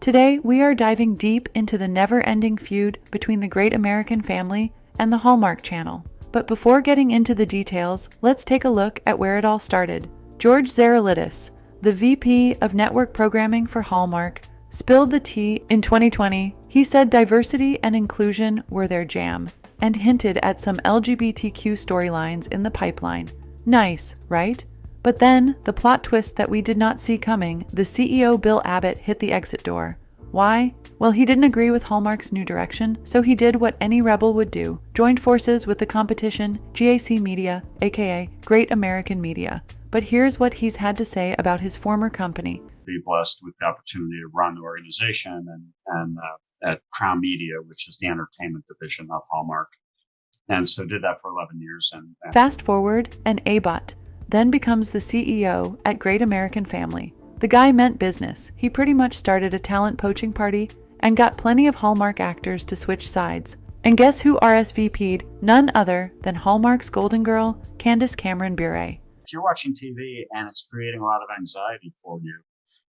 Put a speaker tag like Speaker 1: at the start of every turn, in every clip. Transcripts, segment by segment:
Speaker 1: Today, we are diving deep into the never-ending feud between the Great American Family and the Hallmark Channel. But before getting into the details, let's take a look at where it all started. George Zaralidis, the VP of Network Programming for Hallmark, spilled the tea in 2020. He said diversity and inclusion were their jam, and hinted at some LGBTQ storylines in the pipeline. Nice, right? But then, the plot twist that we did not see coming, the CEO Bill Abbott hit the exit door. Why? Well, he didn't agree with Hallmark's new direction, so he did what any rebel would do, joined forces with the competition, GAC Media, aka Great American Media. But here's what he's had to say about his former company.
Speaker 2: Be blessed with the opportunity to run the organization and at Crown Media, which is the entertainment division of Hallmark. And so did that for 11 years. And
Speaker 1: Fast forward, and Abbott then becomes the CEO at Great American Family. The guy meant business. He pretty much started a talent poaching party and got plenty of Hallmark actors to switch sides. And guess who RSVP'd? None other than Hallmark's Golden Girl, Candace Cameron Bure.
Speaker 2: If you're watching TV and it's creating a lot of anxiety for you,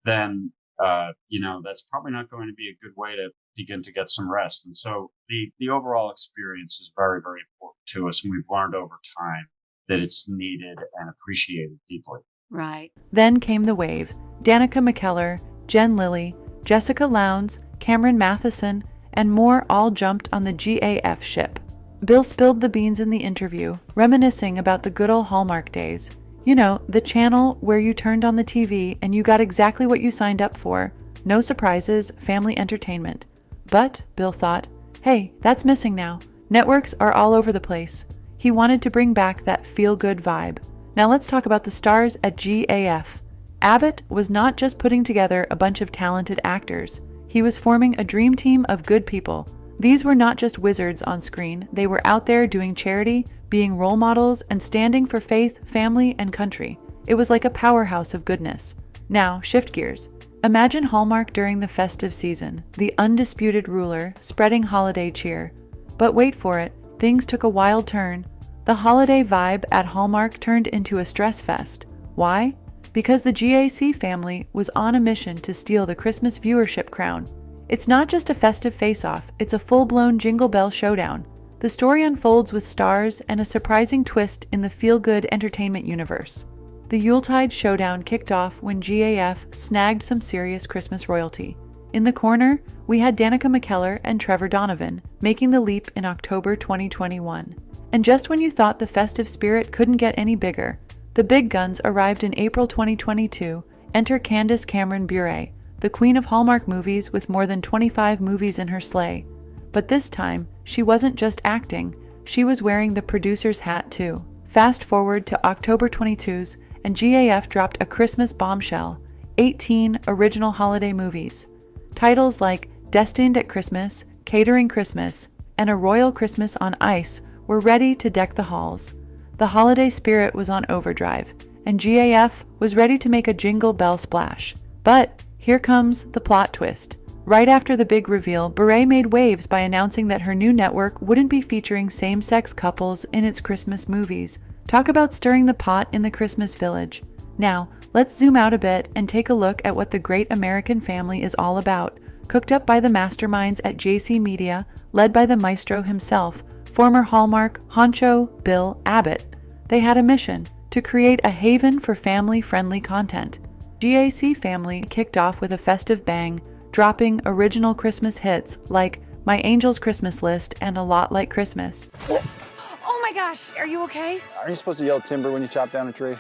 Speaker 2: then that's probably not going to be a good way to begin to get some rest. And so the overall experience is very, very important to us, and we've learned over time that it's needed and appreciated deeply.
Speaker 1: Right. Then came the wave. Danica McKellar, Jen Lilly, Jessica Lowndes, Cameron Matheson, and more all jumped on the GAF ship. Bill spilled the beans in the interview, reminiscing about the good old Hallmark days. You know, the channel where you turned on the TV and you got exactly what you signed up for. No surprises, family entertainment. But, Bill thought, hey, that's missing now. Networks are all over the place. He wanted to bring back that feel-good vibe. Now let's talk about the stars at GAF. Abbott was not just putting together a bunch of talented actors. He was forming a dream team of good people. These were not just wizards on screen. They were out there doing charity, being role models, and standing for faith, family, and country. It was like a powerhouse of goodness. Now, shift gears. Imagine Hallmark during the festive season, the undisputed ruler, spreading holiday cheer. But wait for it, things took a wild turn. The holiday vibe at Hallmark turned into a stress fest. Why? Because the GAC family was on a mission to steal the Christmas viewership crown. It's not just a festive face-off, it's a full-blown Jingle Bell showdown. The story unfolds with stars and a surprising twist in the feel-good entertainment universe. The Yuletide showdown kicked off when GAF snagged some serious Christmas royalty. In the corner, we had Danica McKellar and Trevor Donovan making the leap in October 2021. And just when you thought the festive spirit couldn't get any bigger, the big guns arrived in April 2022. Enter Candace Cameron Bure, the queen of Hallmark movies with more than 25 movies in her sleigh. But this time, she wasn't just acting, she was wearing the producer's hat too. Fast forward to October 22's, and GAF dropped a Christmas bombshell, 18 original holiday movies. Titles like Destined at Christmas, Catering Christmas, and A Royal Christmas on Ice were ready to deck the halls. The holiday spirit was on overdrive, and GAF was ready to make a Jingle Bell splash. But here comes the plot twist. Right after the big reveal, Bure made waves by announcing that her new network wouldn't be featuring same-sex couples in its Christmas movies. Talk about stirring the pot in the Christmas village. Now, let's zoom out a bit and take a look at what the Great American Family is all about. Cooked up by the masterminds at JC Media, led by the maestro himself, former Hallmark honcho Bill Abbott. They had a mission to create a haven for family-friendly content. GAC Family kicked off with a festive bang, dropping original Christmas hits like My Angel's Christmas List and A Lot Like Christmas.
Speaker 3: Oh my gosh, are you okay?
Speaker 4: Aren't you supposed to yell timber when you chop down a tree?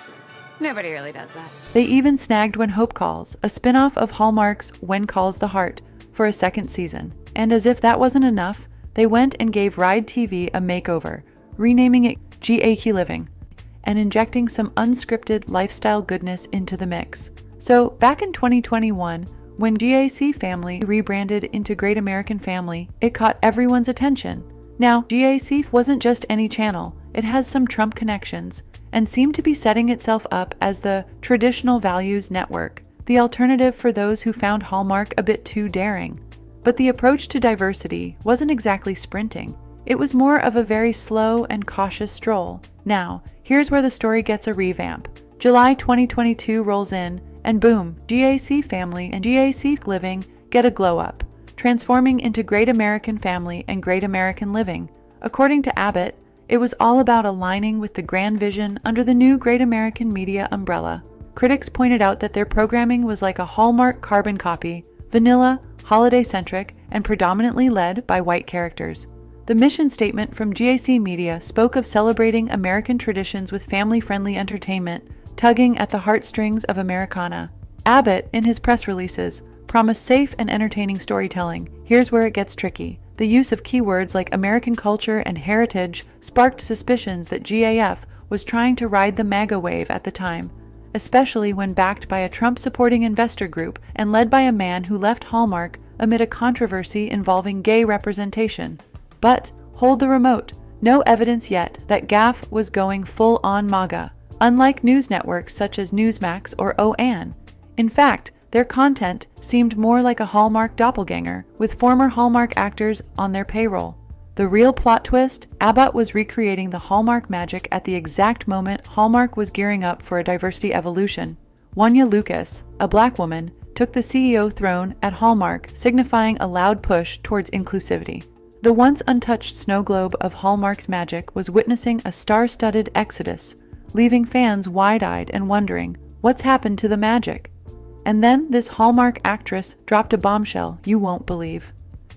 Speaker 3: Nobody really does that.
Speaker 1: They even snagged When Hope Calls, a spin-off of Hallmark's When Calls the Heart, for a second season. And as if that wasn't enough, they went and gave Ride TV a makeover, renaming it GAQ Living, and injecting some unscripted lifestyle goodness into the mix. So back in 2021, when GAC Family rebranded into Great American Family, it caught everyone's attention. Now, GAC wasn't just any channel, it has some Trump connections, and seemed to be setting itself up as the traditional values network, the alternative for those who found Hallmark a bit too daring. But the approach to diversity wasn't exactly sprinting. It was more of a very slow and cautious stroll. Now, here's where the story gets a revamp. July 2022 rolls in, and boom, GAC Family and GAC Living get a glow up, transforming into Great American Family and Great American Living. According to Abbott, it was all about aligning with the grand vision under the new Great American Media umbrella. Critics pointed out that their programming was like a Hallmark carbon copy, vanilla, holiday-centric, and predominantly led by white characters. The mission statement from GAC Media spoke of celebrating American traditions with family-friendly entertainment, tugging at the heartstrings of Americana. Abbott, in his press releases, promised safe and entertaining storytelling. Here's where it gets tricky. The use of keywords like American culture and heritage sparked suspicions that GAF was trying to ride the MAGA wave at the time, especially when backed by a Trump-supporting investor group and led by a man who left Hallmark amid a controversy involving gay representation. But hold the remote. No evidence yet that GAF was going full-on MAGA, unlike news networks such as Newsmax or OAN. In fact, their content seemed more like a Hallmark doppelganger, with former Hallmark actors on their payroll. The real plot twist, Abbott was recreating the Hallmark magic at the exact moment Hallmark was gearing up for a diversity evolution. Wanya Lucas, a black woman, took the CEO throne at Hallmark, signifying a loud push towards inclusivity. The once untouched snow globe of Hallmark's magic was witnessing a star-studded exodus, leaving fans wide-eyed and wondering, what's happened to the magic? And then this Hallmark actress dropped a bombshell you won't believe.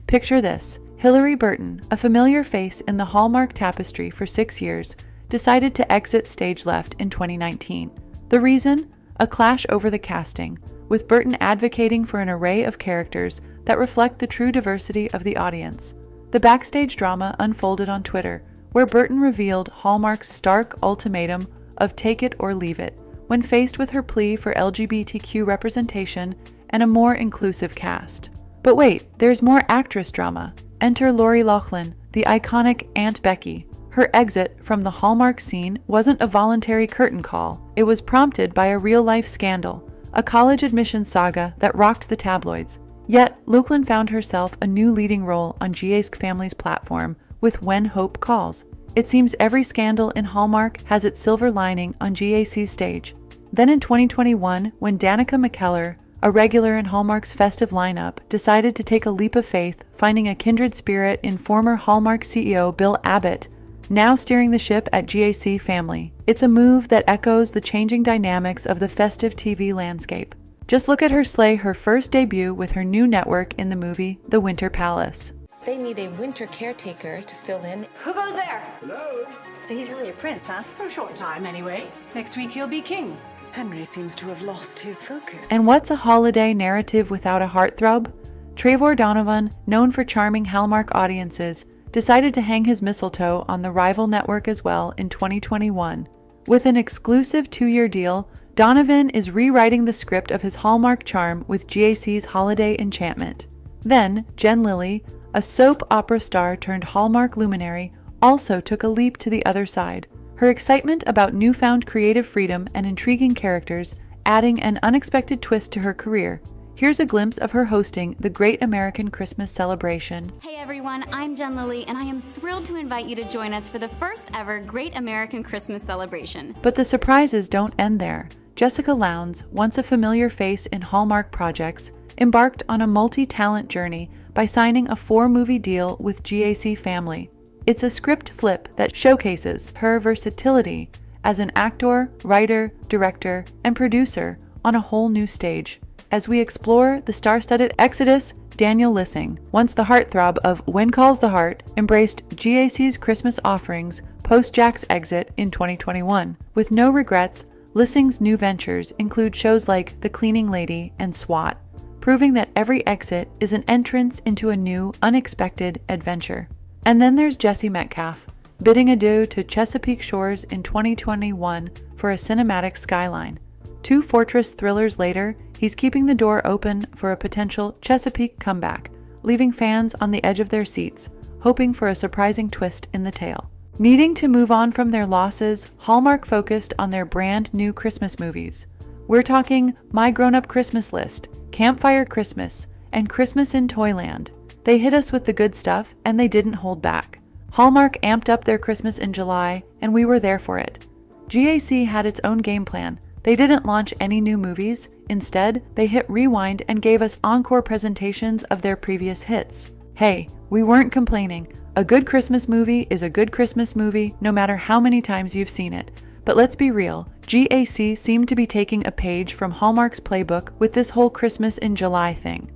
Speaker 1: Picture this. Hillary Burton, a familiar face in the Hallmark tapestry for 6 years, decided to exit stage left in 2019. The reason? A clash over the casting, with Burton advocating for an array of characters that reflect the true diversity of the audience. The backstage drama unfolded on Twitter, where Burton revealed Hallmark's stark ultimatum of take it or leave it, when faced with her plea for LGBTQ representation and a more inclusive cast. But wait, there's more actress drama. Enter Lori Loughlin, the iconic Aunt Becky. Her exit from the Hallmark scene wasn't a voluntary curtain call. It was prompted by a real-life scandal, a college admissions saga that rocked the tabloids. Yet, Loughlin found herself a new leading role on GA's Family's platform with When Hope Calls. It seems every scandal in Hallmark has its silver lining on GAC's stage. Then in 2021, when Danica McKellar, a regular in Hallmark's festive lineup, decided to take a leap of faith, finding a kindred spirit in former Hallmark CEO Bill Abbott, now steering the ship at GAC Family. It's a move that echoes the changing dynamics of the festive TV landscape. Just look at her slay her first debut with her new network in the movie The Winter Palace.
Speaker 5: They need a winter caretaker to fill in.
Speaker 3: Who goes there?
Speaker 6: Hello?
Speaker 7: So he's really a prince, huh?
Speaker 6: For a short time, anyway. Next week he'll be king. Henry seems to have lost his focus.
Speaker 1: And what's a holiday narrative without a heartthrob? Trevor Donovan, known for charming Hallmark audiences, decided to hang his mistletoe on the rival network as well in 2021. With an exclusive 2-year deal, Donovan is rewriting the script of his Hallmark charm with GAC's Holiday Enchantment. Then, Jen Lilly, a soap opera star turned Hallmark luminary, also took a leap to the other side. Her excitement about newfound creative freedom and intriguing characters, adding an unexpected twist to her career. Here's a glimpse of her hosting the Great American Christmas Celebration.
Speaker 8: Hey everyone, I'm Jen Lilly, and I am thrilled to invite you to join us for the first ever Great American Christmas Celebration.
Speaker 1: But the surprises don't end there. Jessica Lowndes, once a familiar face in Hallmark projects, embarked on a multi-talent journey by signing a 4-movie deal with GAC Family. It's a script flip that showcases her versatility as an actor, writer, director, and producer on a whole new stage. As we explore the star-studded exodus, Daniel Lissing, once the heartthrob of When Calls the Heart, embraced GAC's Christmas offerings post-Jack's exit in 2021. With no regrets, Lissing's new ventures include shows like The Cleaning Lady and SWAT, proving that every exit is an entrance into a new, unexpected adventure. And then there's Jesse Metcalfe, bidding adieu to Chesapeake shores in 2021 for a cinematic skyline. 2 fortress thrillers later, he's keeping the door open for a potential Chesapeake comeback, leaving fans on the edge of their seats, hoping for a surprising twist in the tale. Needing to move on from their losses, Hallmark focused on their brand new Christmas movies. We're talking My Grown-Up Christmas List, Campfire Christmas, and Christmas in Toyland. They hit us with the good stuff, and they didn't hold back. Hallmark amped up their Christmas in July, and we were there for it. GAC had its own game plan, They didn't launch any new movies. Instead, they hit rewind and gave us encore presentations of their previous hits. Hey, we weren't complaining. A good Christmas movie is a good Christmas movie no matter how many times you've seen it. But let's be real, GAC seemed to be taking a page from Hallmark's playbook with this whole Christmas in July thing.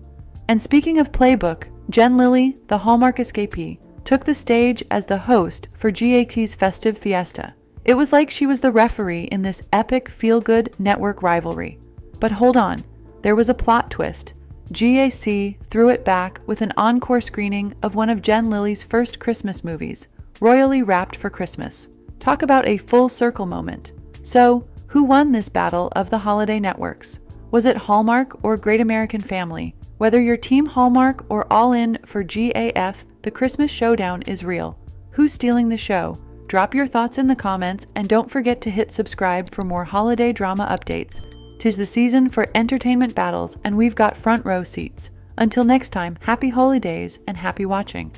Speaker 1: And speaking of playbook, Jen Lilly, the Hallmark escapee, took the stage as the host for GAT's festive fiesta. It was like she was the referee in this epic feel-good network rivalry. But hold on, there was a plot twist. GAC threw it back with an encore screening of one of Jen Lilly's first Christmas movies, Royally Wrapped for Christmas. Talk about a full circle moment. So, who won this battle of the holiday networks? Was it Hallmark or Great American Family? Whether you're Team Hallmark or all in for GAF, the Christmas showdown is real. Who's stealing the show? Drop your thoughts in the comments and don't forget to hit subscribe for more holiday drama updates. 'Tis the season for entertainment battles and we've got front row seats. Until next time, happy holidays and happy watching.